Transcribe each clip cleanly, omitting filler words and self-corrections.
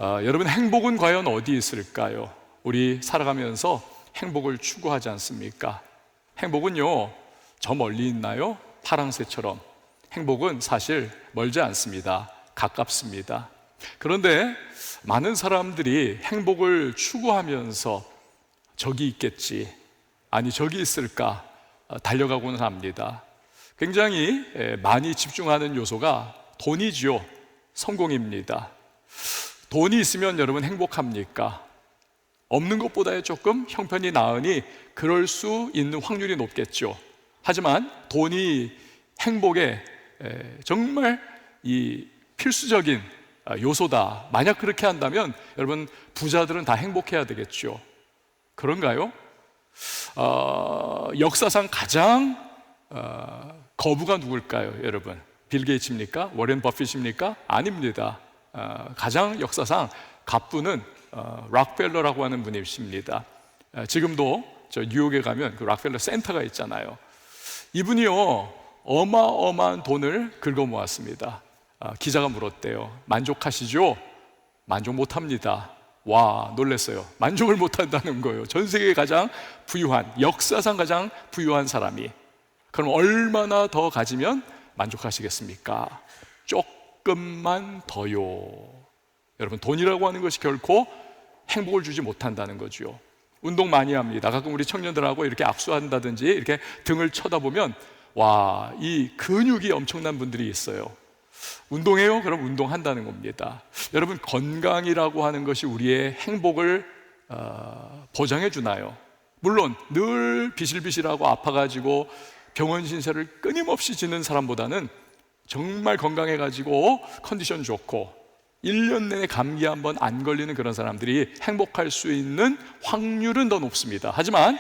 여러분, 행복은 과연 어디 있을까요? 우리 살아가면서 행복을 추구하지 않습니까? 행복은요, 저 멀리 있나요? 파랑새처럼. 행복은 사실 멀지 않습니다. 가깝습니다. 그런데 많은 사람들이 행복을 추구하면서 저기 있겠지, 아니 저기 있을까 달려가고는 합니다. 굉장히 많이 집중하는 요소가 돈이지요. 성공입니다. 돈이 있으면 여러분 행복합니까? 없는 것보다 조금 형편이 나으니 그럴 수 있는 확률이 높겠죠. 하지만 돈이 행복의 정말 이 필수적인 요소다. 만약 그렇게 한다면 여러분, 부자들은 다 행복해야 되겠죠. 그런가요? 역사상 가장 거부가 누굴까요, 여러분? 빌 게이츠입니까? 워렌 버핏입니까? 아닙니다. 가장 역사상 갑부는 락펠러라고 하는 분이십니다. 지금도 저 뉴욕에 가면 그 락펠러 센터가 있잖아요. 이분이요, 어마어마한 돈을 긁어 모았습니다. 기자가 물었대요. 만족하시죠? 만족 못합니다. 와, 놀랐어요. 만족을 못한다는 거예요. 전 세계에 가장 부유한, 역사상 가장 부유한 사람이. 그럼 얼마나 더 가지면 만족하시겠습니까? 조금만 더요. 여러분, 돈이라고 하는 것이 결코 행복을 주지 못한다는 거죠. 운동 많이 합니다. 가끔 우리 청년들하고 이렇게 악수한다든지 이렇게 등을 쳐다보면 와, 이 근육이 엄청난 분들이 있어요. 운동해요? 그럼 운동한다는 겁니다. 여러분, 건강이라고 하는 것이 우리의 행복을 보장해 주나요? 물론 늘 비실비실하고 아파가지고 병원 신세를 끊임없이 지는 사람보다는 정말 건강해가지고 컨디션 좋고 1년 내내 감기 한 번 안 걸리는 그런 사람들이 행복할 수 있는 확률은 더 높습니다. 하지만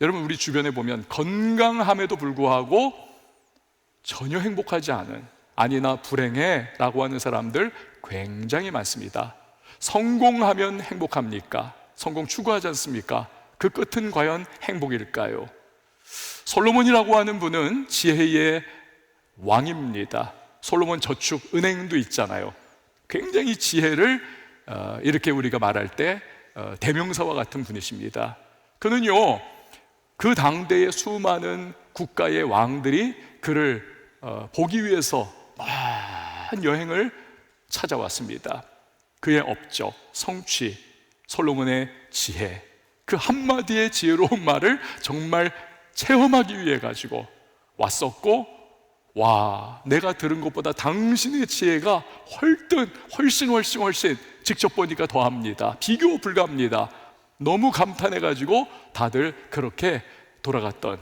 여러분, 우리 주변에 보면 건강함에도 불구하고 전혀 행복하지 않은, 아니 나 불행해 라고 하는 사람들 굉장히 많습니다. 성공하면 행복합니까? 성공 추구하지 않습니까? 그 끝은 과연 행복일까요? 솔로몬이라고 하는 분은 지혜의 왕입니다. 솔로몬 저축 은행도 있잖아요. 굉장히 지혜를 이렇게 우리가 말할 때 대명사와 같은 분이십니다. 그는요, 그 당대의 수많은 국가의 왕들이 그를 보기 위해서 먼 여행을 찾아왔습니다. 그의 업적, 성취, 솔로몬의 지혜, 그 한마디의 지혜로운 말을 정말 체험하기 위해 가지고 왔었고, 와, 내가 들은 것보다 당신의 지혜가 훨씬 직접 보니까 더합니다. 비교 불가합니다. 너무 감탄해가지고 다들 그렇게 돌아갔던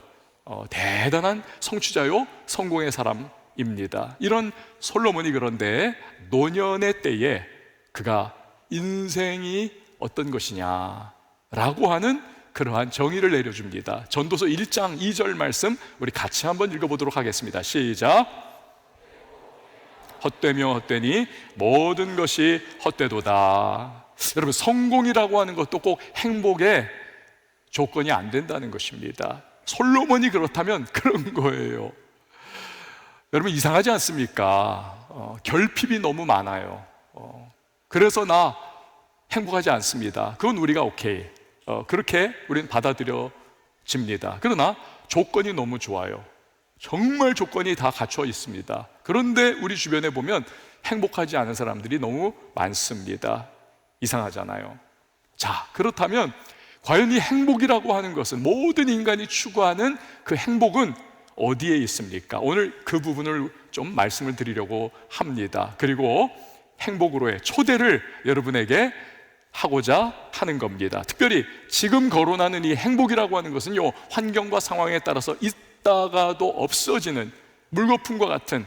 대단한 성취자요, 성공의 사람입니다. 이런 솔로몬이 그런데 노년의 때에 그가 인생이 어떤 것이냐라고 하는 그러한 정의를 내려줍니다. 전도서 1장 2절 말씀 우리 같이 한번 읽어보도록 하겠습니다. 시작. 헛되며 헛되니 모든 것이 헛되도다. 여러분, 성공이라고 하는 것도 꼭 행복의 조건이 안 된다는 것입니다. 솔로몬이 그렇다면 그런 거예요. 여러분, 이상하지 않습니까? 결핍이 너무 많아요. 그래서 나 행복하지 않습니다. 그건 우리가 오케이, 그렇게 우리는 받아들여집니다. 그러나 조건이 너무 좋아요. 정말 조건이 다 갖춰 있습니다. 그런데 우리 주변에 보면 행복하지 않은 사람들이 너무 많습니다. 이상하잖아요. 자, 그렇다면 과연 이 행복이라고 하는 것은, 모든 인간이 추구하는 그 행복은 어디에 있습니까? 오늘 그 부분을 좀 말씀을 드리려고 합니다. 그리고 행복으로의 초대를 여러분에게 하고자 하는 겁니다. 특별히 지금 거론하는 이 행복이라고 하는 것은요, 환경과 상황에 따라서 있다가도 없어지는 물거품과 같은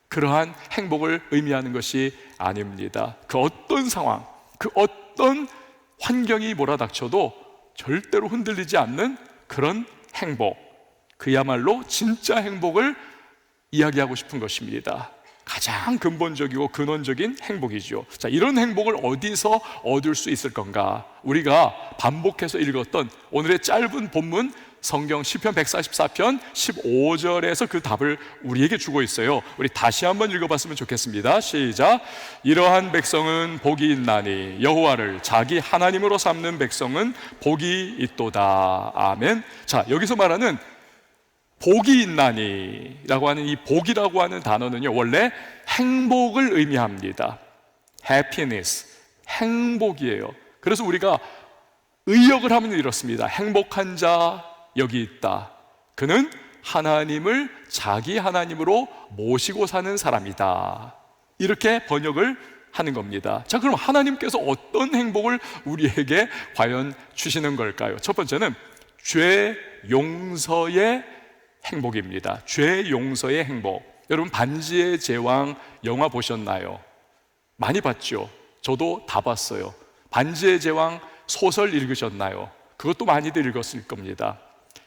그러한 행복을 의미하는 것이 아닙니다. 그 어떤 상황, 그 어떤 환경이 몰아닥쳐도 절대로 흔들리지 않는 그런 행복, 그야말로 진짜 행복을 이야기하고 싶은 것입니다. 가장 근본적이고 근원적인 행복이죠. 자, 이런 행복을 어디서 얻을 수 있을 건가? 우리가 반복해서 읽었던 오늘의 짧은 본문 성경 시편 144편 15절에서 그 답을 우리에게 주고 있어요. 우리 다시 한번 읽어봤으면 좋겠습니다. 시작. 이러한 백성은 복이 있나니 여호와를 자기 하나님으로 삼는 백성은 복이 있도다. 아멘. 자, 여기서 말하는 복이 있나니 라고 하는 이 복이라고 하는 단어는요, 원래 행복을 의미합니다. happiness, 행복이에요. 그래서 우리가 의역을 하면 이렇습니다. 행복한 자 여기 있다. 그는 하나님을 자기 하나님으로 모시고 사는 사람이다. 이렇게 번역을 하는 겁니다. 자, 그럼 하나님께서 어떤 행복을 우리에게 과연 주시는 걸까요? 첫 번째는 죄 용서의 행복입니다. 죄 용서의 행복. 여러분, 반지의 제왕 영화 보셨나요? 많이 봤죠? 저도 다 봤어요. 반지의 제왕 소설 읽으셨나요? 그것도 많이들 읽었을 겁니다.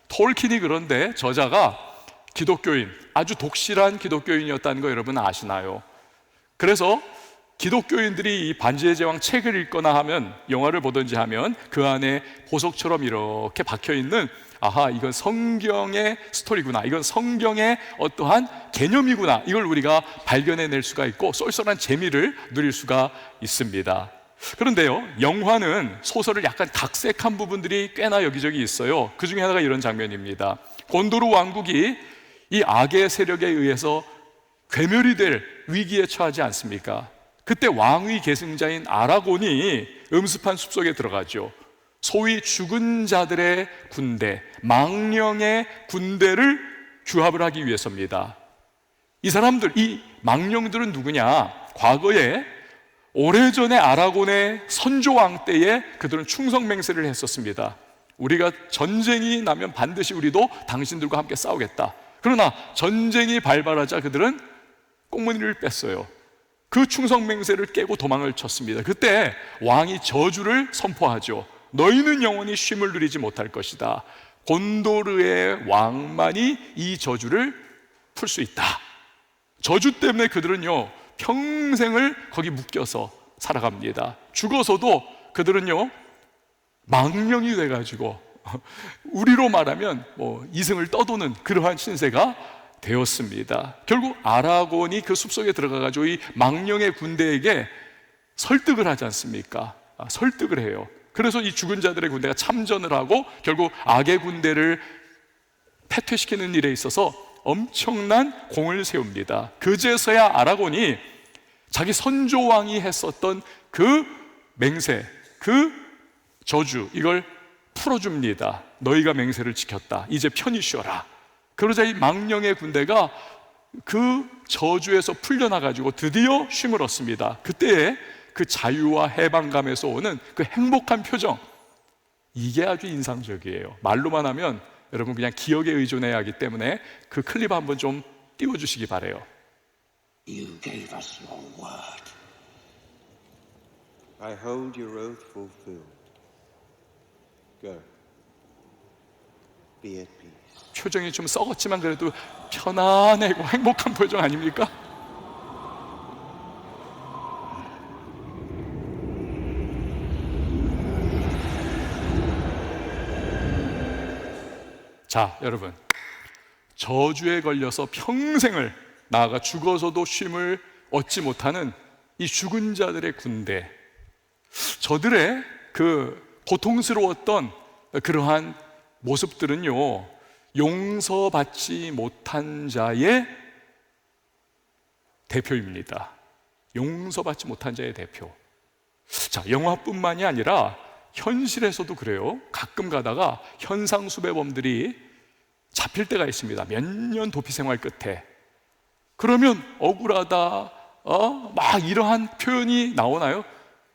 톨킨이 그런데 저자가 기독교인, 아주 독실한 기독교인이었다는 거 여러분 아시나요? 그래서 기독교인들이 이 반지의 제왕 책을 읽거나 하면, 영화를 보든지 하면 그 안에 보석처럼 이렇게 박혀있는, 아하, 이건 성경의 스토리구나, 이건 성경의 어떠한 개념이구나, 이걸 우리가 발견해낼 수가 있고 쏠쏠한 재미를 누릴 수가 있습니다. 그런데요, 영화는 소설을 약간 각색한 부분들이 꽤나 여기저기 있어요. 그 중에 하나가 이런 장면입니다. 곤도르 왕국이 이 악의 세력에 의해서 괴멸이 될 위기에 처하지 않습니까? 그때 왕위 계승자인 아라곤이 음습한 숲속에 들어가죠. 소위 죽은 자들의 군대, 망령의 군대를 규합을 하기 위해서입니다. 이 사람들, 이 망령들은 누구냐? 과거에 오래전에 아라곤의 선조왕 때에 그들은 충성맹세를 했었습니다. 우리가 전쟁이 나면 반드시 우리도 당신들과 함께 싸우겠다. 그러나 전쟁이 발발하자 그들은 꽁무니를 뺐어요. 그 충성맹세를 깨고 도망을 쳤습니다. 그때 왕이 저주를 선포하죠. 너희는 영원히 쉼을 누리지 못할 것이다. 곤도르의 왕만이 이 저주를 풀 수 있다. 저주 때문에 그들은요, 평생을 거기 묶여서 살아갑니다. 죽어서도 그들은요, 망령이 돼가지고 우리로 말하면 이승을 떠도는 그러한 신세가 되었습니다. 결국 아라곤이 그 숲속에 들어가가지고 이 망령의 군대에게 설득을 하지 않습니까? 설득을 해요. 그래서 이 죽은 자들의 군대가 참전을 하고 결국 악의 군대를 패퇴시키는 일에 있어서 엄청난 공을 세웁니다. 그제서야 아라곤이 자기 선조왕이 했었던 그 맹세, 그 저주, 이걸 풀어줍니다. 너희가 맹세를 지켰다. 이제 편히 쉬어라. 그러자 이 망령의 군대가 그 저주에서 풀려나가지고 드디어 쉼을 얻습니다. 그때의 그 자유와 해방감에서 오는 그 행복한 표정, 이게 아주 인상적이에요. 말로만 하면 여러분 그냥 기억에 의존해야 하기 때문에 그 클립 한번 좀 띄워주시기 바래요. You gave us your word. I hold your oath fulfilled. Go. Be at peace. 표정이 좀 썩었지만 그래도 편안하고 행복한 표정 아닙니까? 자, 여러분, 저주에 걸려서 평생을, 나아가 죽어서도 쉼을 얻지 못하는 이 죽은 자들의 군대, 저들의 그 고통스러웠던 그러한 모습들은요, 용서받지 못한 자의 대표입니다. 용서받지 못한 자의 대표. 자, 영화뿐만이 아니라 현실에서도 그래요. 가끔 가다가 현상수배범들이 잡힐 때가 있습니다. 몇 년 도피 생활 끝에. 그러면 억울하다, 막 이러한 표현이 나오나요?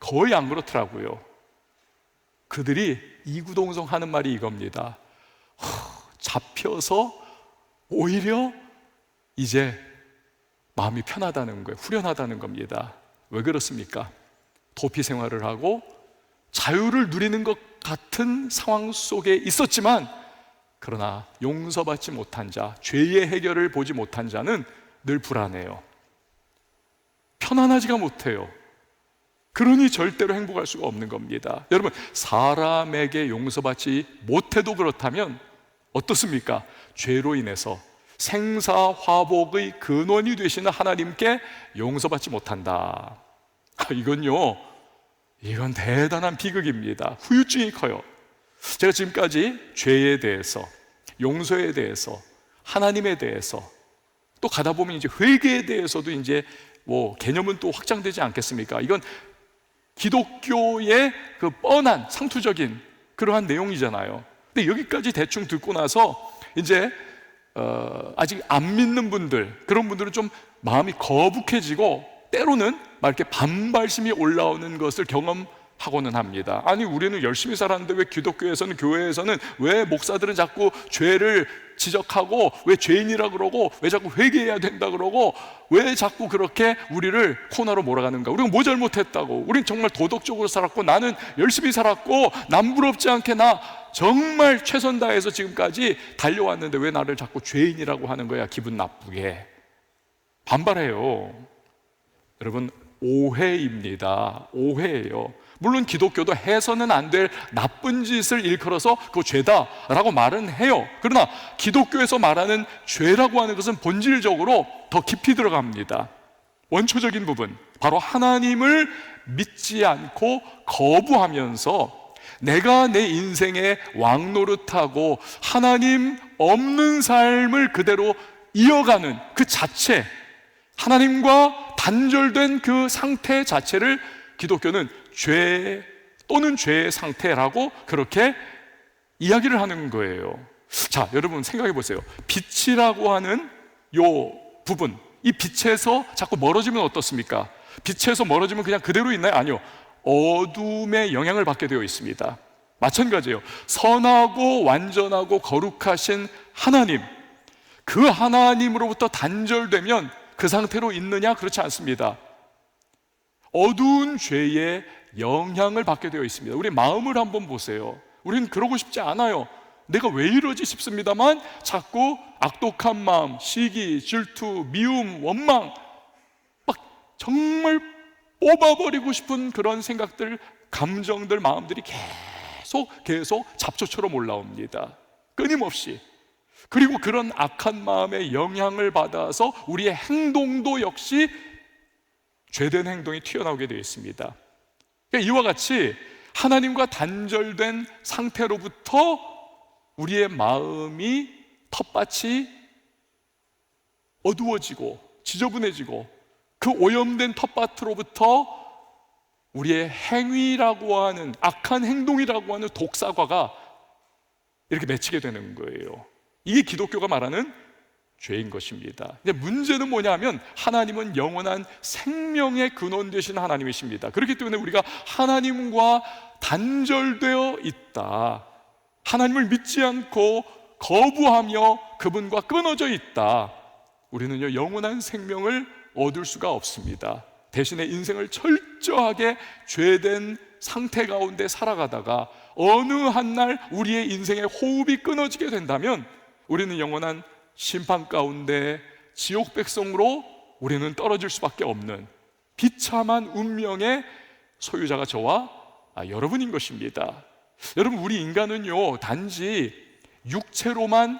거의 안 그렇더라고요. 그들이 이구동성 하는 말이 이겁니다. 잡혀서 오히려 이제 마음이 편하다는 거예요. 후련하다는 겁니다. 왜 그렇습니까? 도피 생활을 하고 자유를 누리는 것 같은 상황 속에 있었지만, 그러나 용서받지 못한 자, 죄의 해결을 보지 못한 자는 늘 불안해요. 편안하지가 못해요. 그러니 절대로 행복할 수가 없는 겁니다. 여러분, 사람에게 용서받지 못해도 그렇다면 어떻습니까? 죄로 인해서 생사화복의 근원이 되시는 하나님께 용서받지 못한다. 이건 대단한 비극입니다. 후유증이 커요. 제가 지금까지 죄에 대해서, 용서에 대해서, 하나님에 대해서, 또 가다 보면 이제 회개에 대해서도 이제 개념은 또 확장되지 않겠습니까? 이건 기독교의 그 뻔한 상투적인 그러한 내용이잖아요. 근데 여기까지 대충 듣고 나서 이제 아직 안 믿는 분들, 그런 분들은 좀 마음이 거북해지고 때로는 막 이렇게 반발심이 올라오는 것을 경험하고는 합니다. 아니, 우리는 열심히 살았는데 왜 기독교에서는, 교회에서는 왜 목사들은 자꾸 죄를 지적하고, 왜 죄인이라 그러고, 왜 자꾸 회개해야 된다 그러고, 왜 자꾸 그렇게 우리를 코너로 몰아가는가? 우리가 뭐 잘못했다고? 우린 정말 도덕적으로 살았고, 나는 열심히 살았고, 남부럽지 않게 나 정말 최선 다해서 지금까지 달려왔는데 왜 나를 자꾸 죄인이라고 하는 거야? 기분 나쁘게 반발해요. 여러분, 오해입니다. 오해예요. 물론 기독교도 해서는 안 될 나쁜 짓을 일컬어서 그거 죄다라고 말은 해요. 그러나 기독교에서 말하는 죄라고 하는 것은 본질적으로 더 깊이 들어갑니다. 원초적인 부분, 바로 하나님을 믿지 않고 거부하면서 내가 내 인생의 왕노릇하고 하나님 없는 삶을 그대로 이어가는 그 자체, 하나님과 단절된 그 상태 자체를 기독교는 죄 또는 죄의 상태라고 그렇게 이야기를 하는 거예요. 자, 여러분 생각해 보세요. 빛이라고 하는 요 부분, 이 빛에서 자꾸 멀어지면 어떻습니까? 빛에서 멀어지면 그냥 그대로 있나요? 아니요. 어둠의 영향을 받게 되어 있습니다. 마찬가지예요. 선하고 완전하고 거룩하신 하나님, 그 하나님으로부터 단절되면 그 상태로 있느냐? 그렇지 않습니다. 어두운 죄의 영향을 받게 되어 있습니다. 우리 마음을 한번 보세요. 우리는 그러고 싶지 않아요. 내가 왜 이러지 싶습니다만 자꾸 악독한 마음, 시기, 질투, 미움, 원망, 막 정말 뽑아버리고 싶은 그런 생각들, 감정들, 마음들이 계속 잡초처럼 올라옵니다. 끊임없이. 그리고 그런 악한 마음의 영향을 받아서 우리의 행동도 역시 죄된 행동이 튀어나오게 되어 있습니다. 그러니까 이와 같이 하나님과 단절된 상태로부터 우리의 마음이 텃밭이 어두워지고 지저분해지고 그 오염된 텃밭으로부터 우리의 행위라고 하는, 악한 행동이라고 하는 독사과가 이렇게 맺히게 되는 거예요. 이게 기독교가 말하는 죄인 것입니다. 근데 문제는 뭐냐면 하나님은 영원한 생명의 근원 되신 하나님이십니다. 그렇기 때문에 우리가 하나님과 단절되어 있다, 하나님을 믿지 않고 거부하며 그분과 끊어져 있다, 우리는요 영원한 생명을 얻을 수가 없습니다. 대신에 인생을 철저하게 죄된 상태 가운데 살아가다가 어느 한날 우리의 인생의 호흡이 끊어지게 된다면 우리는 영원한 심판 가운데 지옥 백성으로 우리는 떨어질 수밖에 없는 비참한 운명의 소유자가 저와 여러분인 것입니다. 여러분, 우리 인간은요 단지 육체로만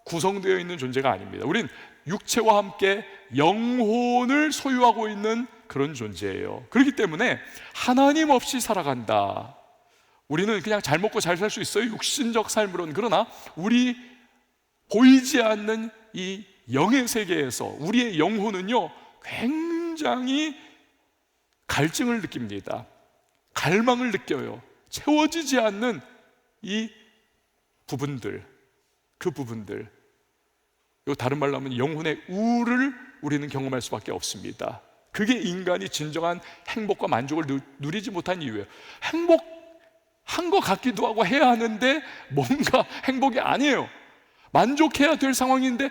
구성되어 있는 존재가 아닙니다. 우린 육체와 함께 영혼을 소유하고 있는 그런 존재예요. 그렇기 때문에 하나님 없이 살아간다, 우리는 그냥 잘 먹고 잘 살 수 있어요, 육신적 삶으로는. 그러나 우리 보이지 않는 이 영의 세계에서 우리의 영혼은요 굉장히 갈증을 느낍니다. 갈망을 느껴요. 채워지지 않는 이 부분들, 그 부분들, 다른 말로 하면 영혼의 우울을 우리는 경험할 수밖에 없습니다. 그게 인간이 진정한 행복과 만족을 누리지 못한 이유예요. 행복한 것 같기도 하고 해야 하는데 뭔가 행복이 아니에요. 만족해야 될 상황인데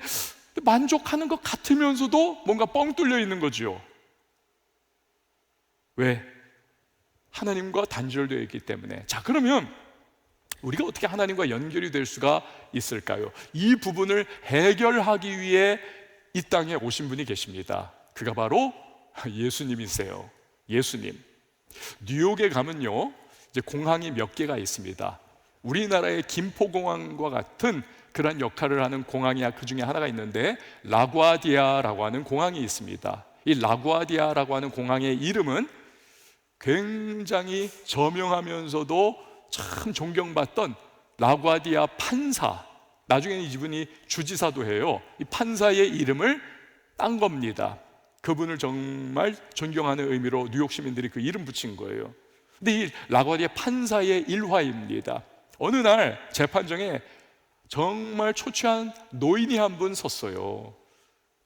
만족하는 것 같으면서도 뭔가 뻥 뚫려 있는 거죠. 왜? 하나님과 단절되어 있기 때문에. 자, 그러면 우리가 어떻게 하나님과 연결이 될 수가 있을까요? 이 부분을 해결하기 위해 이 땅에 오신 분이 계십니다. 그가 바로 예수님이세요. 예수님. 뉴욕에 가면요 이제 공항이 몇 개가 있습니다. 우리나라의 김포공항과 같은 그런 역할을 하는 공항이 그 중에 하나가 있는데 라구아디아라고 하는 공항이 있습니다. 이 라구아디아라고 하는 공항의 이름은 굉장히 저명하면서도 참 존경받던 라구아디아 판사, 나중에는 이분이 주지사도 해요. 이 판사의 이름을 딴 겁니다. 그분을 정말 존경하는 의미로 뉴욕 시민들이 그 이름 붙인 거예요. 근데 이 라구아디아 판사의 일화입니다. 어느 날 재판정에 정말 초췌한 노인이 한 분 섰어요.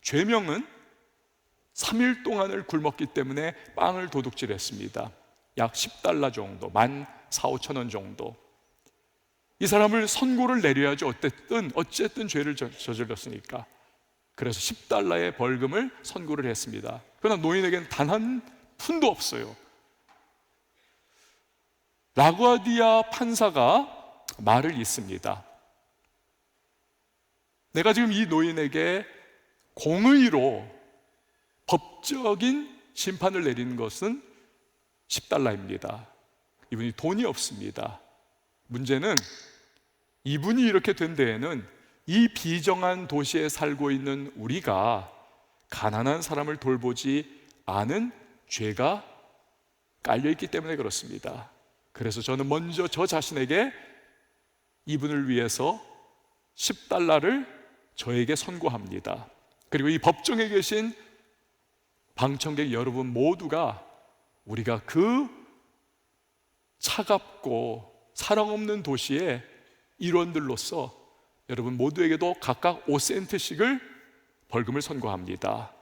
죄명은 3일 동안을 굶었기 때문에 빵을 도둑질했습니다. 약 10달러 정도, 14,500원 정도. 이 사람을 선고를 내려야지 어쨌든 죄를 저질렀으니까. 그래서 10달러의 벌금을 선고를 했습니다. 그러나 노인에게는 단 한 푼도 없어요. 라구아디아 판사가 말을 잇습니다. 내가 지금 이 노인에게 공의로 법적인 심판을 내리는 것은 10달러입니다. 이분이 돈이 없습니다. 문제는 이분이 이렇게 된 데에는 이 비정한 도시에 살고 있는 우리가 가난한 사람을 돌보지 않은 죄가 깔려있기 때문에 그렇습니다. 그래서 저는 먼저 저 자신에게 이분을 위해서 10달러를 저에게 선고합니다. 그리고 이 법정에 계신 방청객 여러분 모두가 우리가 그 차갑고 사랑 없는 도시의 일원들로서 여러분 모두에게도 각각 5센트씩을 벌금을 선고합니다.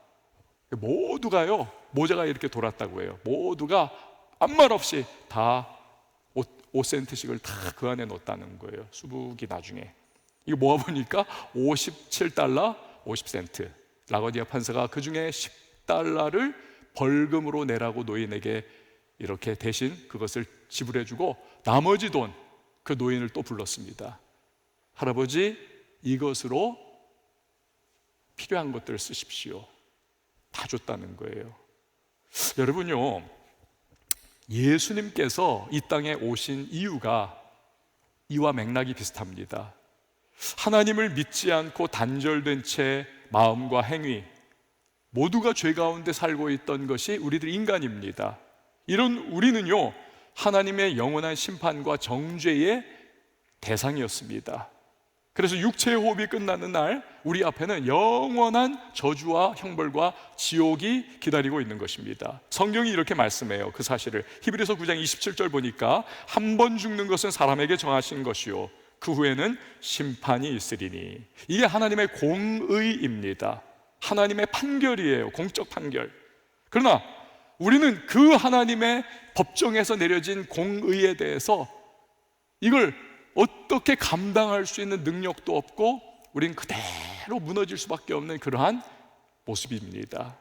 모두가요, 모자가 이렇게 돌았다고 해요. 모두가 아무 말 없이 다 5센트씩을 다 그 안에 넣었다는 거예요. 수북이 나중에 이거 모아보니까 57달러 50센트. 라구아디아 판사가 그 중에 10달러를 벌금으로 내라고 노인에게 이렇게 대신 그것을 지불해주고 나머지 돈, 그 노인을 또 불렀습니다. 할아버지, 이것으로 필요한 것들을 쓰십시오. 다 줬다는 거예요. 여러분요, 예수님께서 이 땅에 오신 이유가 이와 맥락이 비슷합니다. 하나님을 믿지 않고 단절된 채 마음과 행위 모두가 죄 가운데 살고 있던 것이 우리들 인간입니다. 이런 우리는요, 하나님의 영원한 심판과 정죄의 대상이었습니다. 그래서 육체의 호흡이 끝나는 날 우리 앞에는 영원한 저주와 형벌과 지옥이 기다리고 있는 것입니다. 성경이 이렇게 말씀해요. 그 사실을 히브리서 9장 27절 보니까 한 번 죽는 것은 사람에게 정하신 것이요 그 후에는 심판이 있으리니. 이게 하나님의 공의입니다. 하나님의 판결이에요. 공적 판결. 그러나 우리는 그 하나님의 법정에서 내려진 공의에 대해서 이걸 어떻게 감당할 수 있는 능력도 없고 우리는 그대로 무너질 수밖에 없는 그러한 모습입니다.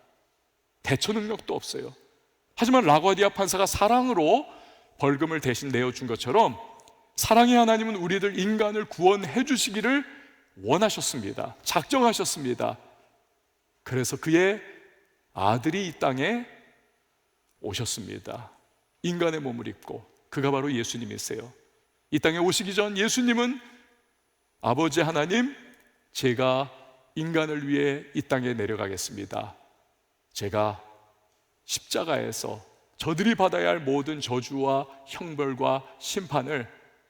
대처 능력도 없어요. 하지만 라구아디아 판사가 사랑으로 벌금을 대신 내어준 것처럼 사랑의 하나님은 우리들 인간을 구원해 주시기를 원하셨습니다. 작정하셨습니다. 그래서 그의 아들이 이 땅에 오셨습니다. 인간의 몸을 입고. 그가 바로 예수님이세요. 이 땅에 오시기 전 예수님은 아버지 하나님, 제가 인간을 위해 이 땅에 내려가겠습니다. 제가 십자가에서 저들이 받아야 할 모든 저주와 형벌과 심판을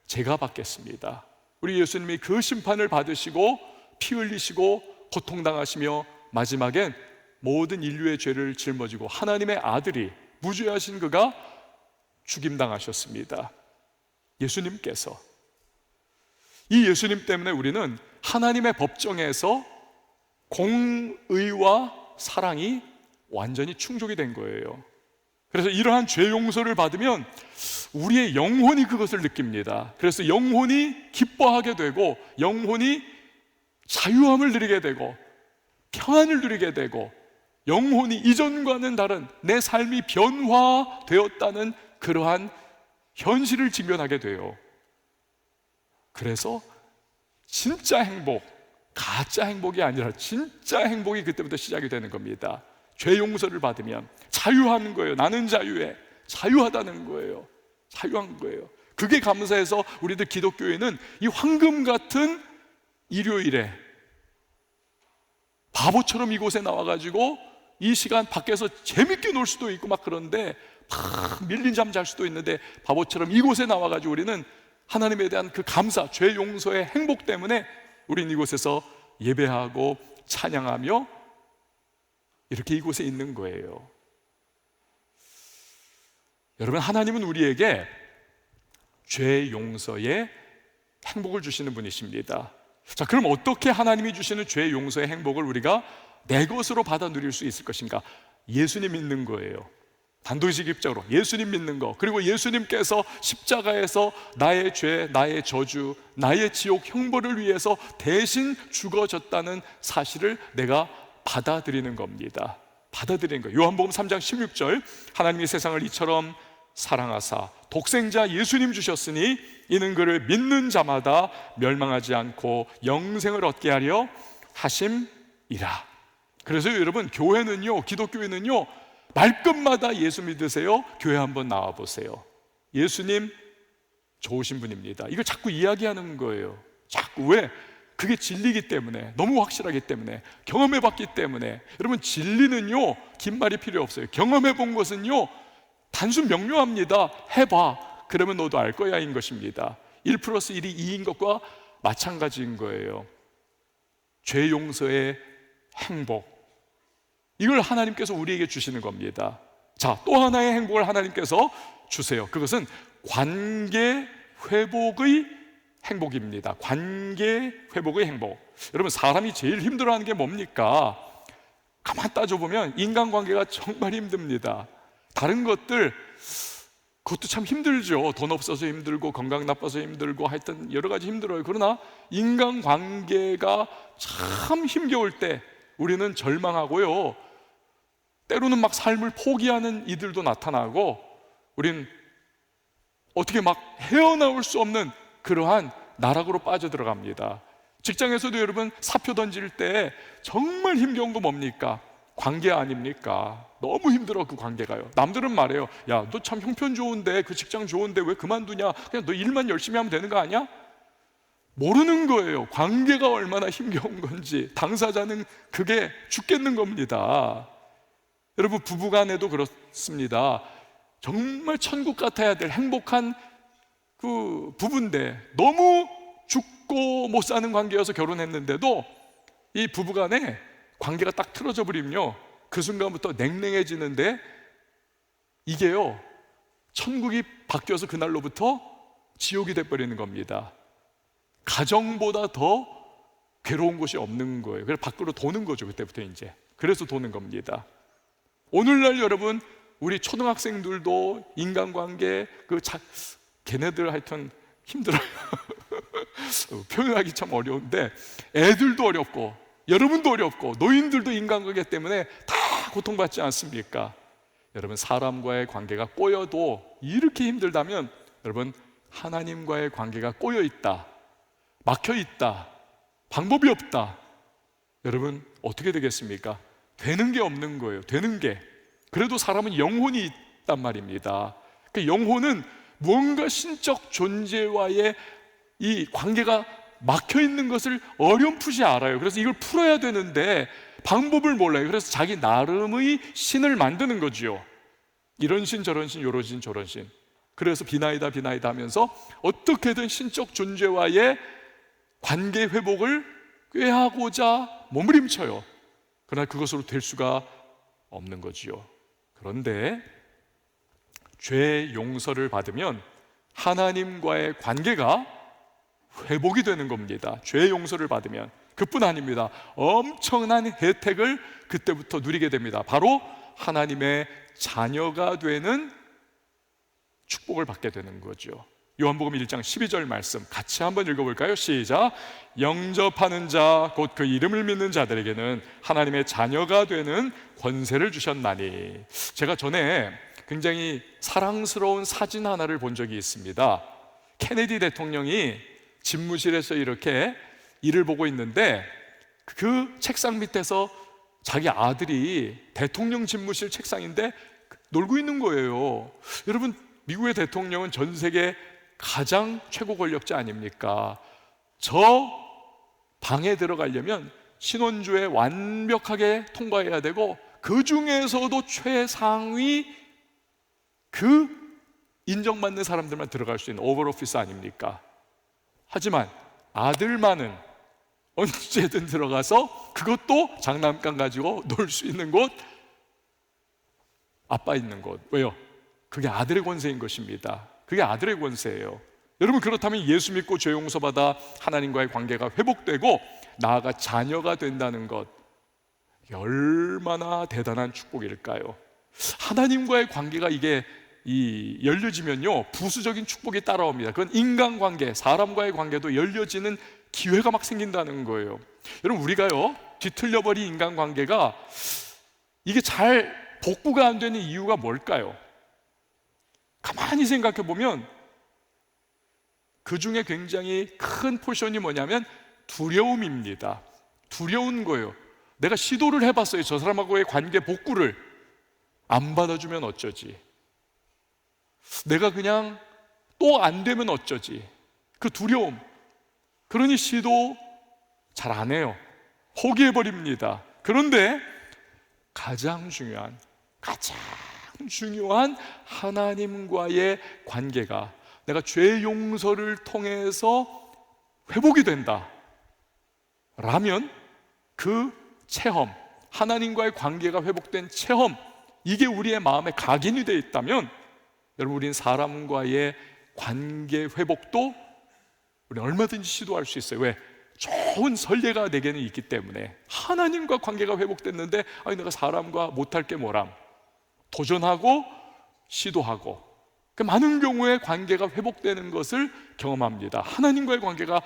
제가 받겠습니다. 우리 예수님이 그 심판을 받으시고 피 흘리시고 고통당하시며 마지막엔 모든 인류의 죄를 짊어지고 하나님의 아들이 무죄하신 그가 죽임당하셨습니다. 예수님께서. 이 예수님 때문에 우리는 하나님의 법정에서 공의와 사랑이 완전히 충족이 된 거예요. 그래서 이러한 죄 용서를 받으면 우리의 영혼이 그것을 느낍니다. 그래서 영혼이 기뻐하게 되고 영혼이 자유함을 누리게 되고 평안을 누리게 되고 영혼이 이전과는 다른 내 삶이 변화되었다는 그러한 현실을 직면하게 돼요. 그래서 진짜 행복, 가짜 행복이 아니라 진짜 행복이 그때부터 시작이 되는 겁니다. 죄 용서를 받으면 자유한 거예요. 나는 자유해. 자유하다는 거예요. 자유한 거예요. 그게 감사해서 우리들 기독교에는 이 황금 같은 일요일에 바보처럼 이곳에 나와가지고 이 시간 밖에서 재밌게 놀 수도 있고 막 그런데 막 밀린 잠 잘 수도 있는데 바보처럼 이곳에 나와가지고 우리는 하나님에 대한 그 감사, 죄 용서의 행복 때문에 우리는 이곳에서 예배하고 찬양하며 이렇게 이곳에 있는 거예요. 여러분, 하나님은 우리에게 죄 용서의 행복을 주시는 분이십니다. 자, 그럼 어떻게 하나님이 주시는 죄 용서의 행복을 우리가 내 것으로 받아 누릴 수 있을 것인가? 예수님 믿는 거예요. 단도직입적으로 예수님 믿는 거, 그리고 예수님께서 십자가에서 나의 죄, 나의 저주, 나의 지옥 형벌을 위해서 대신 죽어졌다는 사실을 내가 받아들이는 겁니다. 받아들이는 거예요. 요한복음 3장 16절, 하나님이 세상을 이처럼 사랑하사 독생자 예수님 주셨으니 이는 그를 믿는 자마다 멸망하지 않고 영생을 얻게 하려 하심이라. 그래서 여러분, 교회는요, 기독교회는요, 말끝마다 예수 믿으세요, 교회 한번 나와 보세요, 예수님 좋으신 분입니다, 이걸 자꾸 이야기하는 거예요. 자꾸. 왜? 그게 진리이기 때문에, 너무 확실하기 때문에, 경험해 봤기 때문에. 여러분, 진리는요 긴 말이 필요 없어요. 경험해 본 것은요 단순 명료합니다. 해봐, 그러면 너도 알 거야 인 것입니다. 1 플러스 1이 2인 것과 마찬가지인 거예요. 죄 용서의 행복, 이걸 하나님께서 우리에게 주시는 겁니다. 자, 또 하나의 행복을 하나님께서 주세요. 그것은 관계 회복의 행복입니다. 관계 회복의 행복. 여러분, 사람이 제일 힘들어하는 게 뭡니까? 가만 따져보면 인간관계가 정말 힘듭니다. 다른 것들, 그것도 참 힘들죠. 돈 없어서 힘들고 건강 나빠서 힘들고 하여튼 여러 가지 힘들어요. 그러나 인간관계가 참 힘겨울 때 우리는 절망하고요, 때로는 막 삶을 포기하는 이들도 나타나고, 우린 어떻게 막 헤어나올 수 없는 그러한 나락으로 빠져들어갑니다. 직장에서도 여러분, 사표 던질 때 정말 힘겨운 거 뭡니까? 관계 아닙니까? 너무 힘들어, 그 관계가요. 남들은 말해요, 야, 너 참 형편 좋은데, 그 직장 좋은데 왜 그만두냐? 그냥 너 일만 열심히 하면 되는 거 아니야? 모르는 거예요. 관계가 얼마나 힘겨운 건지. 당사자는 그게 죽겠는 겁니다. 여러분, 부부간에도 그렇습니다. 정말 천국 같아야 될 행복한 그 부부인데 너무 죽고 못 사는 관계여서 결혼했는데도 이 부부간에 관계가 딱 틀어져 버리면요, 그 순간부터 냉랭해지는데, 이게요 천국이 바뀌어서 그날로부터 지옥이 돼버리는 겁니다. 가정보다 더 괴로운 곳이 없는 거예요. 그래서 밖으로 도는 거죠, 그때부터 이제. 그래서 도는 겁니다. 오늘날 여러분, 우리 초등학생들도 인간관계, 걔네들 하여튼 힘들어요. 표현하기 참 어려운데, 애들도 어렵고 여러분도 어렵고 노인들도 인간관계 때문에 다 고통받지 않습니까? 여러분, 사람과의 관계가 꼬여도 이렇게 힘들다면, 여러분, 하나님과의 관계가 꼬여있다, 막혀있다, 방법이 없다, 여러분 어떻게 되겠습니까? 되는 게 없는 거예요. 되는 게. 그래도 사람은 영혼이 있단 말입니다. 그 영혼은 무언가 신적 존재와의 이 관계가 막혀있는 것을 어렴풋이 알아요. 그래서 이걸 풀어야 되는데 방법을 몰라요. 그래서 자기 나름의 신을 만드는 거지요. 이런 신 저런 신 요런 신 저런 신. 그래서 비나이다 비나이다 하면서 어떻게든 신적 존재와의 관계 회복을 꾀하고자 몸부림쳐요. 그러나 그것으로 될 수가 없는 거지요. 그런데 죄 용서를 받으면 하나님과의 관계가 회복이 되는 겁니다. 죄 용서를 받으면. 그뿐 아닙니다. 엄청난 혜택을 그때부터 누리게 됩니다. 바로 하나님의 자녀가 되는 축복을 받게 되는 거죠. 요한복음 1장 12절 말씀 같이 한번 읽어볼까요? 시작. 영접하는 자 곧 그 이름을 믿는 자들에게는 하나님의 자녀가 되는 권세를 주셨나니. 제가 전에 굉장히 사랑스러운 사진 하나를 본 적이 있습니다. 케네디 대통령이 집무실에서 이렇게 일을 보고 있는데 그 책상 밑에서 자기 아들이 대통령 집무실 책상인데 놀고 있는 거예요. 여러분, 미국의 대통령은 전 세계 가장 최고 권력자 아닙니까? 저 방에 들어가려면 신혼주에 완벽하게 통과해야 되고, 그 중에서도 최상위 그 인정받는 사람들만 들어갈 수 있는 오벌 오피스 아닙니까? 하지만 아들만은 언제든 들어가서, 그것도 장난감 가지고 놀 수 있는 곳, 아빠 있는 곳. 왜요? 그게 아들의 권세인 것입니다. 그게 아들의 권세예요. 여러분, 그렇다면 예수 믿고 죄 용서받아 하나님과의 관계가 회복되고 나아가 자녀가 된다는 것, 이게 얼마나 대단한 축복일까요? 하나님과의 관계가 이게 열려지면요, 부수적인 축복이 따라옵니다. 그건 인간관계, 사람과의 관계도 열려지는 기회가 막 생긴다는 거예요. 여러분, 우리가요, 뒤틀려버린 인간관계가 이게 잘 복구가 안 되는 이유가 뭘까요? 가만히 생각해 보면 그 중에 굉장히 큰 포션이 뭐냐면 두려움입니다. 두려운 거예요. 내가 시도를 해봤어요. 저 사람하고의 관계 복구를 안 받아주면 어쩌지? 내가 그냥 또 안 되면 어쩌지? 그 두려움. 그러니 시도 잘 안 해요. 포기해버립니다. 그런데 가장 중요한 하나님과의 관계가 내가 죄 용서를 통해서 회복이 된다 라면, 그 체험, 하나님과의 관계가 회복된 체험, 이게 우리의 마음에 각인이 되어 있다면, 여러분, 우리는 사람과의 관계 회복도 우리 얼마든지 시도할 수 있어요. 왜? 좋은 선례가 내게는 있기 때문에. 하나님과 관계가 회복됐는데, 아니 내가 사람과 못할 게 뭐람, 도전하고 시도하고, 그 많은 경우에 관계가 회복되는 것을 경험합니다. 하나님과의 관계가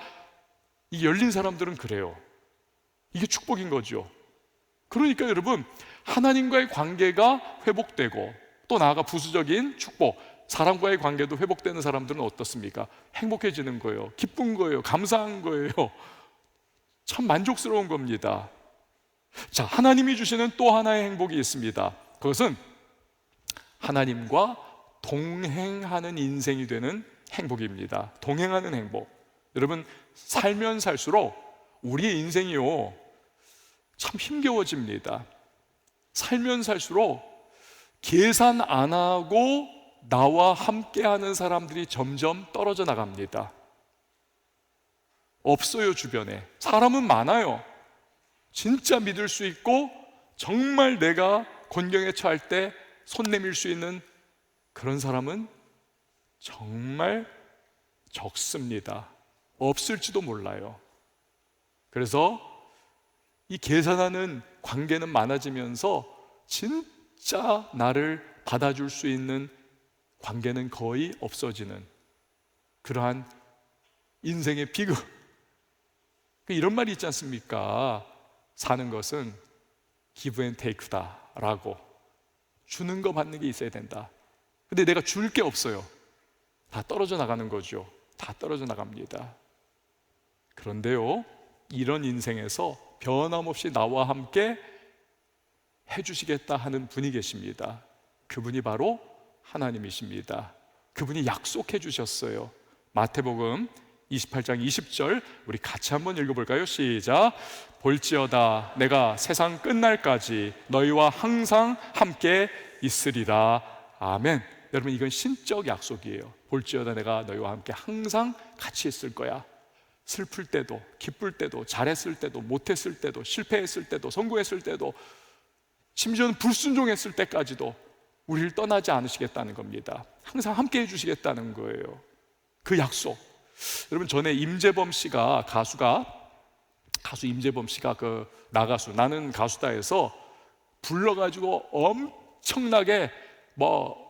이 열린 사람들은 그래요. 이게 축복인 거죠. 그러니까 여러분, 하나님과의 관계가 회복되고 또 나아가 부수적인 축복, 사람과의 관계도 회복되는 사람들은 어떻습니까? 행복해지는 거예요. 기쁜 거예요. 감사한 거예요. 참 만족스러운 겁니다. 자, 하나님이 주시는 또 하나의 행복이 있습니다. 그것은 하나님과 동행하는 인생이 되는 행복입니다. 동행하는 행복. 여러분, 살면 살수록 우리의 인생이요, 참 힘겨워집니다. 살면 살수록 계산 안 하고 나와 함께하는 사람들이 점점 떨어져 나갑니다. 없어요, 주변에. 사람은 많아요. 진짜 믿을 수 있고 정말 내가 곤경에 처할 때 손 내밀 수 있는 그런 사람은 정말 적습니다. 없을지도 몰라요. 그래서 이 계산하는 관계는 많아지면서 진짜 나를 받아줄 수 있는 관계는 거의 없어지는 그러한 인생의 비극. 이런 말이 있지 않습니까? 사는 것은 give and take다 라고. 주는 거 받는 게 있어야 된다. 근데 내가 줄 게 없어요. 다 떨어져 나가는 거죠. 다 떨어져 나갑니다. 그런데요, 이런 인생에서 변함없이 나와 함께 해주시겠다 하는 분이 계십니다. 그분이 바로 하나님이십니다. 그분이 약속해 주셨어요. 마태복음 28장 20절 우리 같이 한번 읽어볼까요? 시작. 볼지어다 내가 세상 끝날까지 너희와 항상 함께 있으리라. 아멘. 여러분, 이건 신적 약속이에요. 볼지어다 내가 너희와 함께 항상 같이 있을 거야. 슬플 때도, 기쁠 때도, 잘했을 때도, 못했을 때도, 실패했을 때도, 성공했을 때도, 심지어는 불순종했을 때까지도 우리를 떠나지 않으시겠다는 겁니다. 항상 함께 해주시겠다는 거예요. 그 약속. 여러분, 전에 임재범 씨가 가수 임재범 씨가 그 나가수 나는 가수다에서 불러가지고 엄청나게 뭐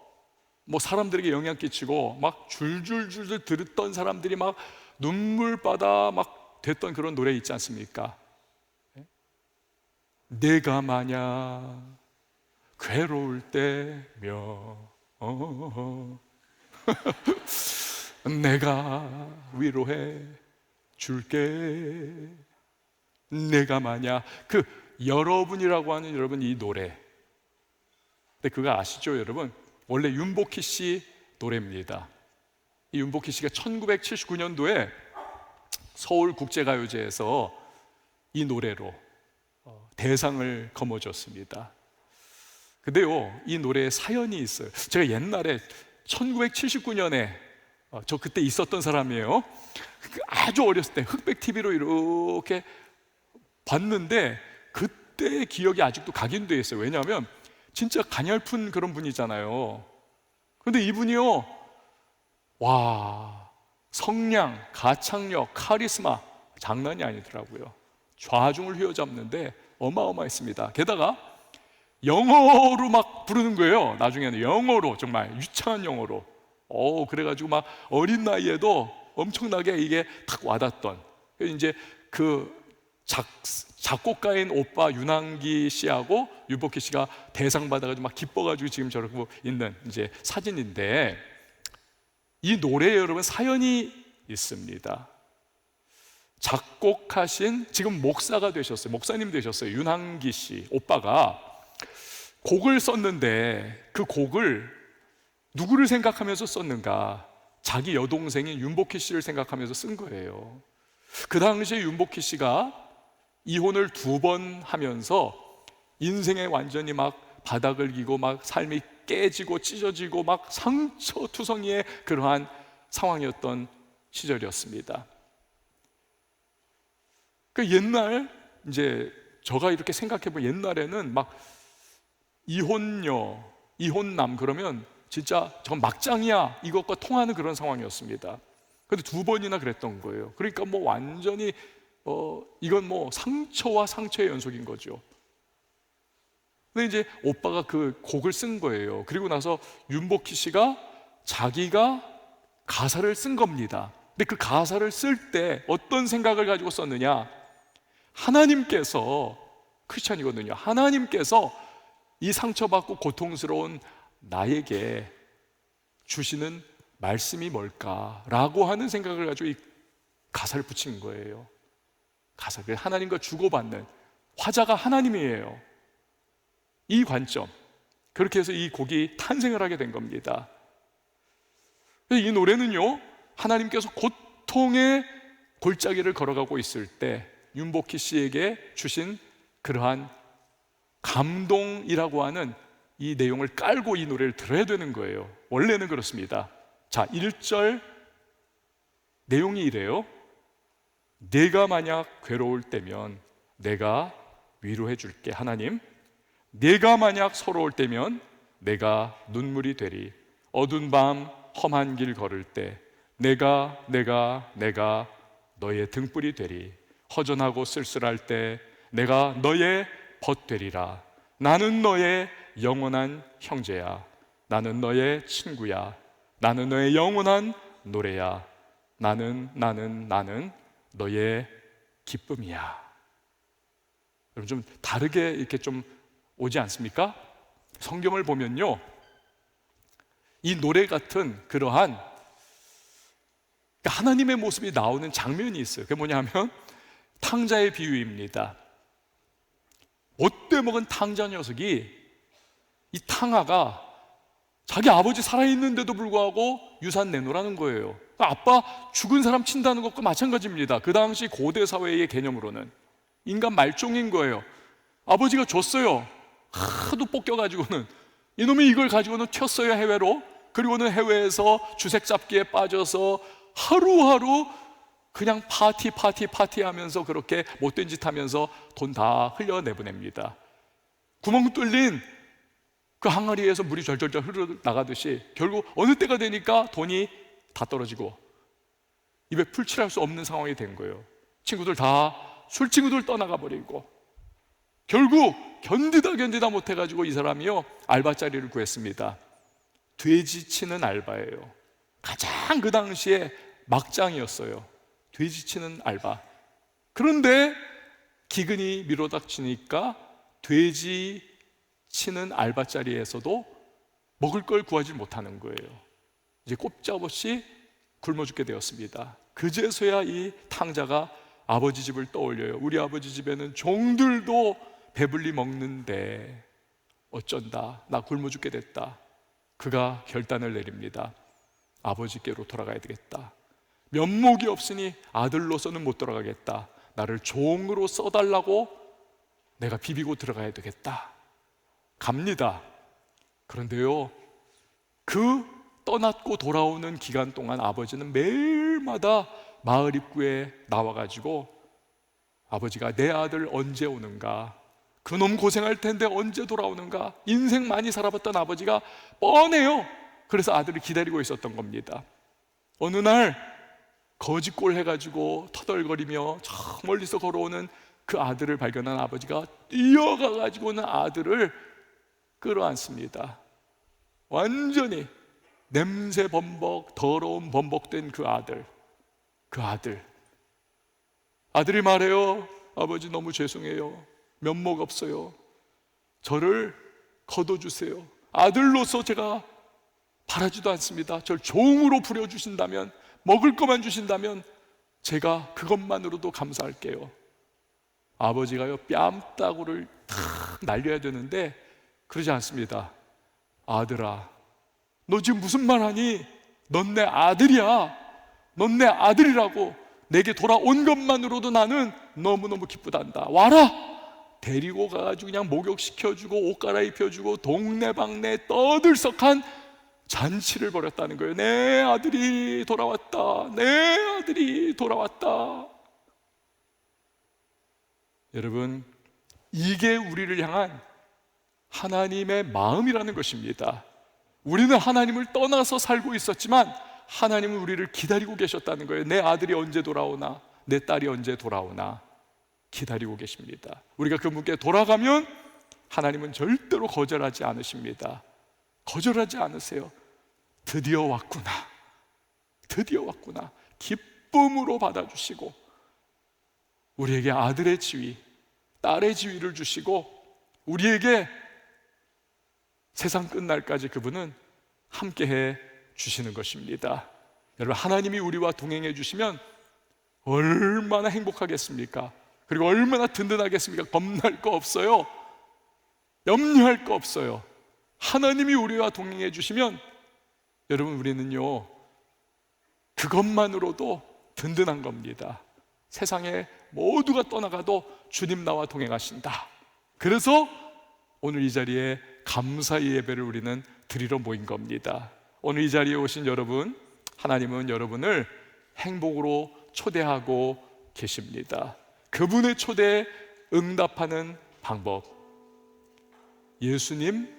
사람들에게 영향 끼치고 막 줄줄줄 들었던 사람들이 막 눈물바다 막 됐던 그런 노래 있지 않습니까? 내가 만약 괴로울 때며 내가 위로해 줄게. 내가 만약, 그 여러분이라고 하는 여러분 이 노래, 근데 그거 아시죠 여러분? 원래 윤복희 씨 노래입니다. 이 윤복희 씨가 1979년도에 서울국제가요제에서 이 노래로 대상을 거머쥐었습니다. 근데요, 이 노래에 사연이 있어요. 제가 옛날에 1979년에 저 그때 있었던 사람이에요. 아주 어렸을 때 흑백 TV로 이렇게 봤는데 그때의 기억이 아직도 각인되어 있어요. 왜냐하면 진짜 가냘픈 그런 분이잖아요. 근데 이분이요, 와, 성량, 가창력, 카리스마 장난이 아니더라고요. 좌중을 휘어잡는데 어마어마했습니다. 게다가 영어로 막 부르는 거예요. 나중에는 영어로, 정말 유창한 영어로. 그래가지고 막 어린 나이에도 엄청나게 이게 탁 와닿던. 이제 그 작곡가인 오빠 윤항기 씨하고 윤복희 씨가 대상 받아가지고 막 기뻐가지고 지금 저러고 있는 이제 사진인데, 이 노래에 여러분 사연이 있습니다. 작곡하신, 지금 목사가 되셨어요. 목사님 되셨어요. 윤항기 씨 오빠가 곡을 썼는데 그 곡을 누구를 생각하면서 썼는가? 자기 여동생인 윤복희 씨를 생각하면서 쓴 거예요. 그 당시에 윤복희 씨가 이혼을 2번 하면서 인생에 완전히 막 바닥을 기고 막 삶이 깨지고 찢어지고 막 상처투성이의 그러한 상황이었던 시절이었습니다. 그 옛날, 이제 제가 이렇게 생각해보면 옛날에는 막 이혼녀, 이혼남 그러면 진짜 저건 막장이야, 이것과 통하는 그런 상황이었습니다. 근데 2번이나 그랬던 거예요. 그러니까 뭐 완전히 이건 뭐 상처와 상처의 연속인 거죠. 근데 이제 오빠가 그 곡을 쓴 거예요. 그리고 나서 윤복희 씨가 자기가 가사를 쓴 겁니다. 근데 그 가사를 쓸 때 어떤 생각을 가지고 썼느냐? 하나님께서, 크리스찬이거든요. 하나님께서 이 상처받고 고통스러운 나에게 주시는 말씀이 뭘까라고 하는 생각을 가지고 이 가사를 붙인 거예요. 가사를 하나님과 주고받는, 화자가 하나님이에요. 이 관점, 그렇게 해서 이 곡이 탄생을 하게 된 겁니다. 이 노래는요, 하나님께서 고통의 골짜기를 걸어가고 있을 때 윤복희 씨에게 주신 그러한 감동이라고 하는 이 내용을 깔고 이 노래를 들어야 되는 거예요. 원래는 그렇습니다. 자, 1절 내용이 이래요. 내가 만약 괴로울 때면 내가 위로해 줄게. 하나님, 내가 만약 서러울 때면 내가 눈물이 되리. 어두운 밤 험한 길 걸을 때 내가 너의 등불이 되리. 허전하고 쓸쓸할 때 내가 너의 벗 되리라. 나는 너의 영원한 형제야. 나는 너의 친구야. 나는 너의 영원한 노래야. 나는 너의 기쁨이야. 여러분, 좀 다르게 이렇게 좀 오지 않습니까? 성경을 보면요, 이 노래 같은 그러한 하나님의 모습이 나오는 장면이 있어요. 그게 뭐냐면 탕자의 비유입니다. 못돼 먹은 탕자 녀석이, 이 탕아가 자기 아버지 살아있는데도 불구하고 유산 내놓으라는 거예요. 아빠 죽은 사람 친다는 것과 마찬가지입니다. 그 당시 고대 사회의 개념으로는 인간 말종인 거예요. 아버지가 줬어요. 하도 볶여가지고는 이놈이 이걸 가지고는 튀었어요, 해외로. 그리고는 해외에서 주색 잡기에 빠져서 하루하루 그냥 파티 하면서 그렇게 못된 짓 하면서 돈 다 흘려내보냅니다. 구멍 뚫린 그 항아리에서 물이 절절절 흘러나가듯이 결국 어느 때가 되니까 돈이 다 떨어지고 입에 풀칠할 수 없는 상황이 된 거예요. 친구들 다, 술 친구들 떠나가 버리고 결국 견디다 못해가지고 이 사람이요, 알바자리를 구했습니다. 돼지 치는 알바예요. 가장 그 당시에 막장이었어요. 돼지 치는 알바. 그런데 기근이 밀어닥치니까 돼지 치는 알바 자리에서도 먹을 걸 구하지 못하는 거예요. 이제 꼼짝없이 굶어 죽게 되었습니다. 그제서야 이 탕자가 아버지 집을 떠올려요. 우리 아버지 집에는 종들도 배불리 먹는데 어쩐다, 나 굶어 죽게 됐다. 그가 결단을 내립니다. 아버지께로 돌아가야 되겠다. 면목이 없으니 아들로서는 못 돌아가겠다. 나를 종으로 써달라고 내가 비비고 들어가야 되겠다. 갑니다. 그런데요, 그 떠났고 돌아오는 기간 동안 아버지는 매일마다 마을 입구에 나와가지고 아버지가 내 아들 언제 오는가, 그놈 고생할 텐데 언제 돌아오는가, 인생 많이 살아봤던 아버지가 뻔해요. 그래서 아들을 기다리고 있었던 겁니다. 어느 날 거짓골 해가지고 터덜거리며 저 멀리서 걸어오는 그 아들을 발견한 아버지가 뛰어가가지고는 아들을 끌어안습니다. 완전히 냄새 범벅, 더러운 범벅된 그 아들이 말해요. 아버지 너무 죄송해요. 면목 없어요. 저를 거둬주세요. 아들로서 제가 바라지도 않습니다. 저를 종으로 부려주신다면, 먹을 것만 주신다면 제가 그것만으로도 감사할게요. 아버지가요, 뺨따구를 탁 날려야 되는데 그러지 않습니다. 아들아, 너 지금 무슨 말 하니? 넌 내 아들이야. 넌 내 아들이라고. 내게 돌아온 것만으로도 나는 너무너무 기쁘단다. 와라! 데리고 가가지고 그냥 목욕시켜주고 옷 갈아입혀주고 동네방네 떠들썩한 잔치를 벌였다는 거예요. 내 아들이 돌아왔다. 내 아들이 돌아왔다. 여러분, 이게 우리를 향한 하나님의 마음이라는 것입니다. 우리는 하나님을 떠나서 살고 있었지만 하나님은 우리를 기다리고 계셨다는 거예요. 내 아들이 언제 돌아오나, 내 딸이 언제 돌아오나 기다리고 계십니다. 우리가 그분께 돌아가면 하나님은 절대로 거절하지 않으십니다. 거절하지 않으세요. 드디어 왔구나. 드디어 왔구나. 기쁨으로 받아주시고 우리에게 아들의 지위, 딸의 지위를 주시고 우리에게 세상 끝날까지 그분은 함께해 주시는 것입니다. 여러분, 하나님이 우리와 동행해 주시면 얼마나 행복하겠습니까? 그리고 얼마나 든든하겠습니까? 겁날 거 없어요. 염려할 거 없어요. 하나님이 우리와 동행해 주시면 여러분, 우리는요 그것만으로도 든든한 겁니다. 세상에 모두가 떠나가도 주님 나와 동행하신다. 그래서 오늘 이 자리에 감사의 예배를 우리는 드리러 모인 겁니다. 오늘 이 자리에 오신 여러분, 하나님은 여러분을 행복으로 초대하고 계십니다. 그분의 초대에 응답하는 방법, 예수님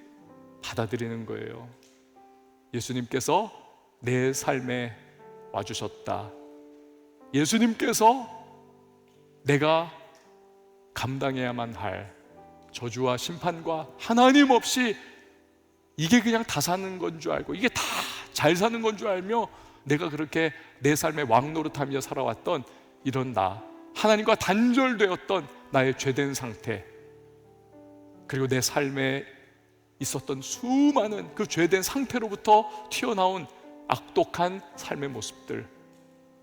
받아들이는 거예요. 예수님께서 내 삶에 와주셨다. 예수님께서 내가 감당해야만 할 저주와 심판과 하나님 없이 이게 그냥 다 사는 건 줄 알고, 이게 다 잘 사는 건 줄 알며 내가 그렇게 내 삶에 왕노릇하며 살아왔던 이런 나, 하나님과 단절되었던 나의 죄된 상태, 그리고 내 삶에 있었던 수많은 그 죄된 상태로부터 튀어나온 악독한 삶의 모습들,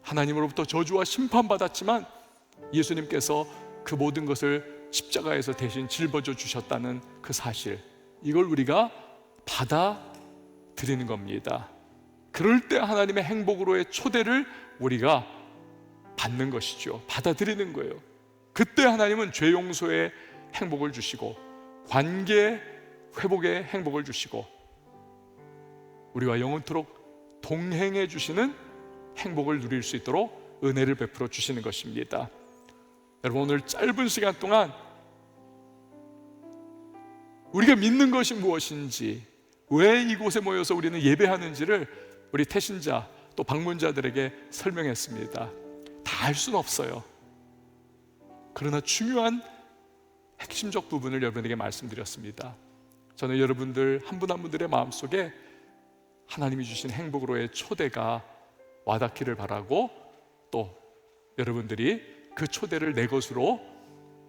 하나님으로부터 저주와 심판받았지만 예수님께서 그 모든 것을 십자가에서 대신 짊어져 주셨다는 그 사실, 이걸 우리가 받아들이는 겁니다. 그럴 때 하나님의 행복으로의 초대를 우리가 받는 것이죠. 받아들이는 거예요. 그때 하나님은 죄 용서의 행복을 주시고 관계 회복의 행복을 주시고 우리와 영원토록 동행해 주시는 행복을 누릴 수 있도록 은혜를 베풀어 주시는 것입니다. 여러분, 오늘 짧은 시간 동안 우리가 믿는 것이 무엇인지, 왜 이곳에 모여서 우리는 예배하는지를 우리 태신자 또 방문자들에게 설명했습니다. 다 알 수는 없어요. 그러나 중요한 핵심적 부분을 여러분에게 말씀드렸습니다. 저는 여러분들 한 분 한 분들의 마음속에 하나님이 주신 행복으로의 초대가 와닿기를 바라고, 또 여러분들이 그 초대를 내 것으로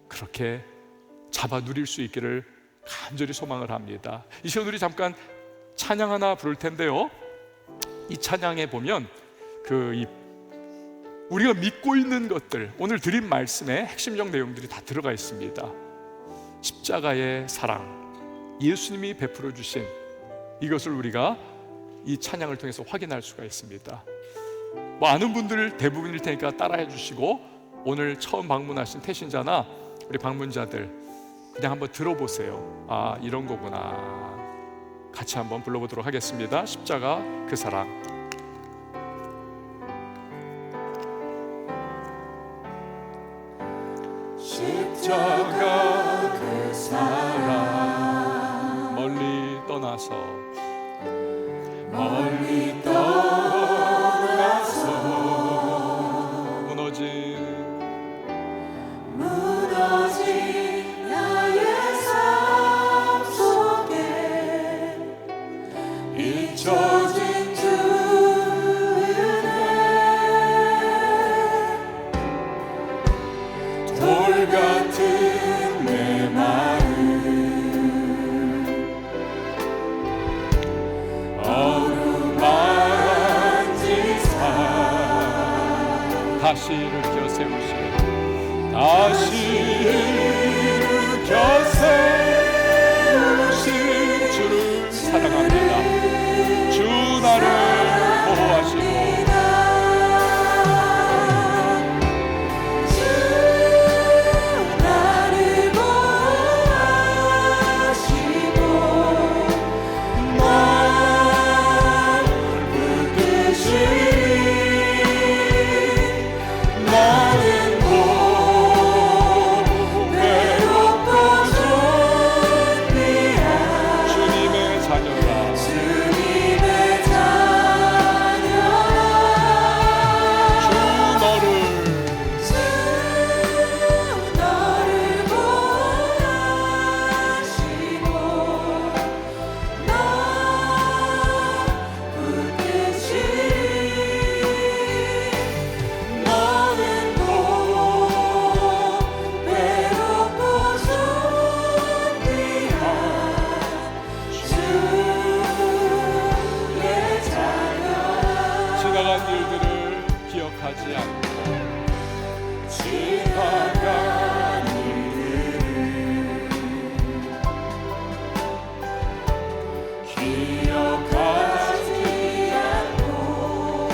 그렇게 잡아 누릴 수 있기를 간절히 소망을 합니다. 이 시간 우리 잠깐 찬양 하나 부를 텐데요, 이 찬양에 보면 우리가 믿고 있는 것들, 오늘 드린 말씀의 핵심적 내용들이 다 들어가 있습니다. 십자가의 사랑, 예수님이 베풀어 주신 이것을 우리가 이 찬양을 통해서 확인할 수가 있습니다. 아는 분들 대부분일 테니까 따라해 주시고, 오늘 처음 방문하신 태신자나 우리 방문자들 그냥 한번 들어보세요. 아, 이런 거구나. 같이 한번 불러보도록 하겠습니다. 십자가 그 사랑. 십자가 그 사랑, 멀리 떠나서 무너진 나의 삶 속에 잊혀진 주 은혜, 돌 같은 내 마음 어루만지사 다시 일으켜 세우시고 다시 일으켜 세우신 주를 사랑합니다. 주 나를 보호하시고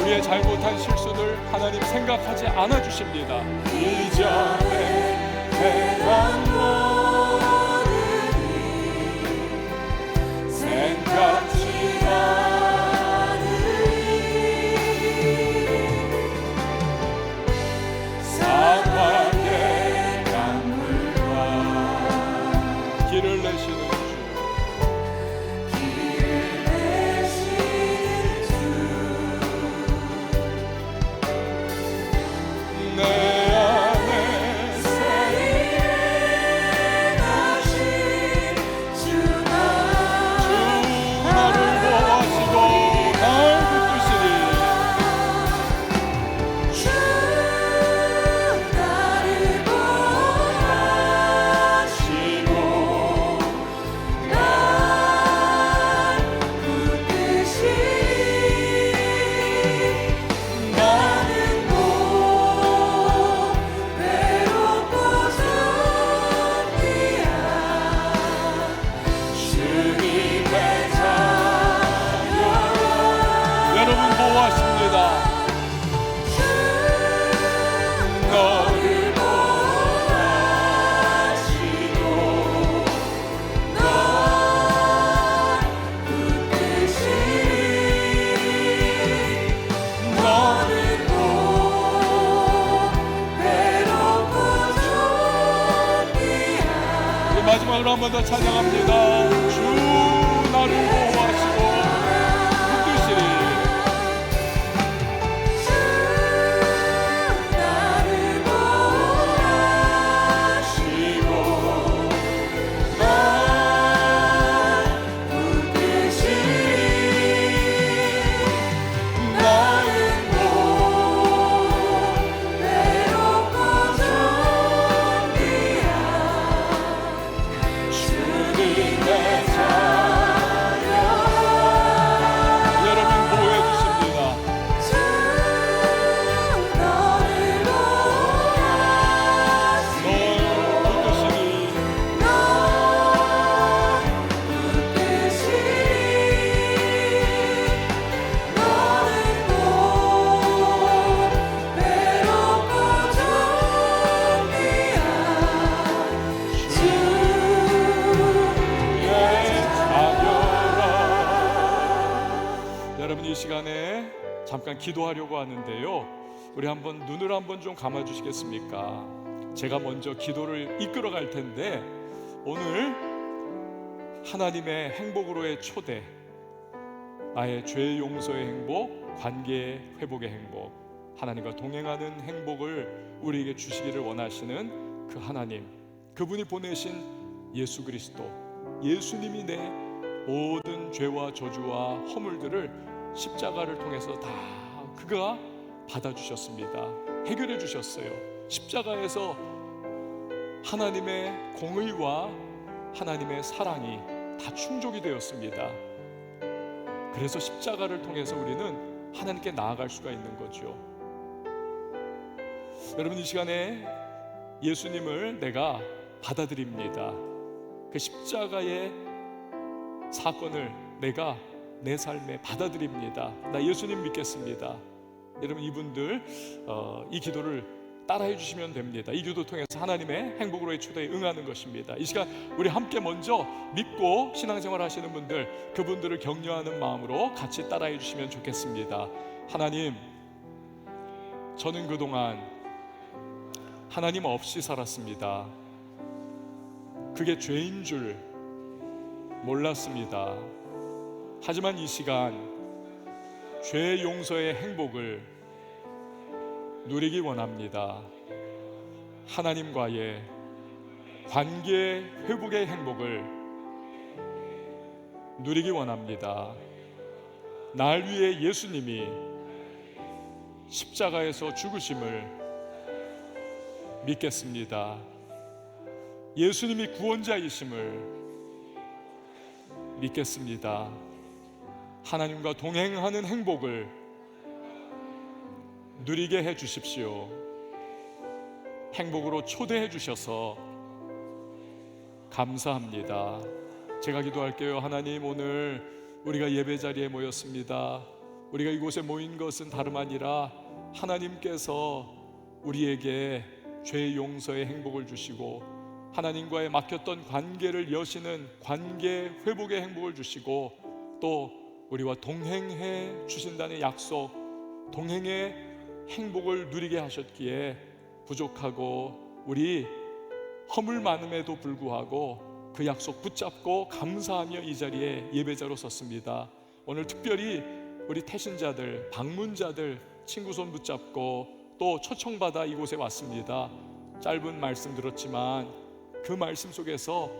우리의 잘못한 실수를 하나님 생각하지 않아 주십니다. 이전에 행한 모든 일 생각지 않으리 사막의 강물과 길을 내시는 마지막으로 한 번 더 찬양합니다. 주 나를 보호하시고 붙드시리 주 나를 보호하시고 날 붙드시리 나는 곧 외롭고 존귀한 주님의 자녀 잠깐 기도하려고 하는데요. 우리 한번 눈을 한번 좀 감아 주시겠습니까? 제가 먼저 기도를 이끌어 갈 텐데, 오늘 하나님의 행복으로의 초대, 나의 죄 용서의 행복, 관계 회복의 행복, 하나님과 동행하는 행복을 우리에게 주시기를 원하시는 그 하나님, 그분이 보내신 예수 그리스도, 예수님이 내 모든 죄와 저주와 허물들을 십자가를 통해서 다 그가 받아주셨습니다. 해결해 주셨어요. 십자가에서 하나님의 공의와 하나님의 사랑이 다 충족이 되었습니다. 그래서 십자가를 통해서 우리는 하나님께 나아갈 수가 있는 거죠. 여러분, 이 시간에 예수님을 내가 받아들입니다. 그 십자가의 사건을 내가 내 삶에 받아들입니다. 나 예수님 믿겠습니다. 여러분, 이분들 이 기도를 따라해 주시면 됩니다. 이 기도 통해서 하나님의 행복으로의 초대에 응하는 것입니다. 이 시간 우리 함께 먼저 믿고 신앙생활 하시는 분들, 그분들을 격려하는 마음으로 같이 따라해 주시면 좋겠습니다. 하나님, 저는 그동안 하나님 없이 살았습니다. 그게 죄인 줄 몰랐습니다. 하지만 이 시간 죄 용서의 행복을 누리기 원합니다. 하나님과의 관계 회복의 행복을 누리기 원합니다. 날 위해 예수님이 십자가에서 죽으심을 믿겠습니다. 예수님이 구원자이심을 믿겠습니다. 하나님과 동행하는 행복을 누리게 해 주십시오. 행복으로 초대해 주셔서 감사합니다. 제가 기도할게요. 하나님, 오늘 우리가 예배 자리에 모였습니다. 우리가 이곳에 모인 것은 다름 아니라 하나님께서 우리에게 죄 용서의 행복을 주시고 하나님과의 막혔던 관계를 여시는 관계 회복의 행복을 주시고 또 우리와 동행해 주신다는 약속, 동행의 행복을 누리게 하셨기에 부족하고 우리 허물 많음에도 불구하고 그 약속 붙잡고 감사하며 이 자리에 예배자로 섰습니다. 오늘 특별히 우리 태신자들, 방문자들 친구 손 붙잡고 또 초청받아 이곳에 왔습니다. 짧은 말씀 들었지만 그 말씀 속에서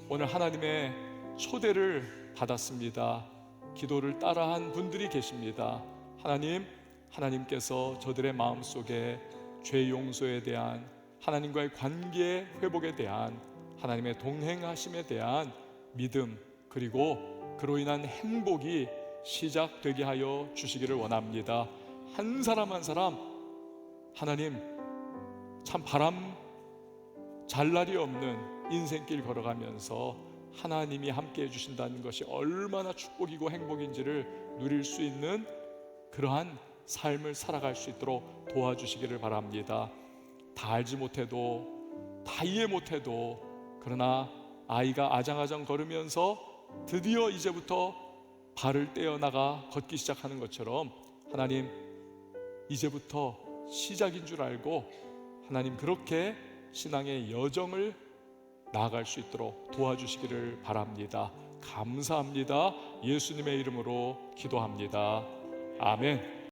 오늘 하나님의 초대를 받았습니다. 기도를 따라한 분들이 계십니다. 하나님, 하나님께서 저들의 마음속에 죄 용서에 대한, 하나님과의 관계 회복에 대한, 하나님의 동행하심에 대한 믿음, 그리고 그로 인한 행복이 시작되게 하여 주시기를 원합니다. 한 사람 한 사람 하나님, 참 바람 잘 날이 없는 인생길 걸어가면서 하나님이 함께 해주신다는 것이 얼마나 축복이고 행복인지를 누릴 수 있는 그러한 삶을 살아갈 수 있도록 도와주시기를 바랍니다. 다 알지 못해도, 다 이해 못해도, 그러나 아이가 아장아장 걸으면서 드디어 이제부터 발을 떼어나가 걷기 시작하는 것처럼 하나님, 이제부터 시작인 줄 알고 하나님 그렇게 신앙의 여정을 나아갈 수 있도록 도와주시기를 바랍니다. 감사합니다. 예수님의 이름으로 기도합니다. 아멘.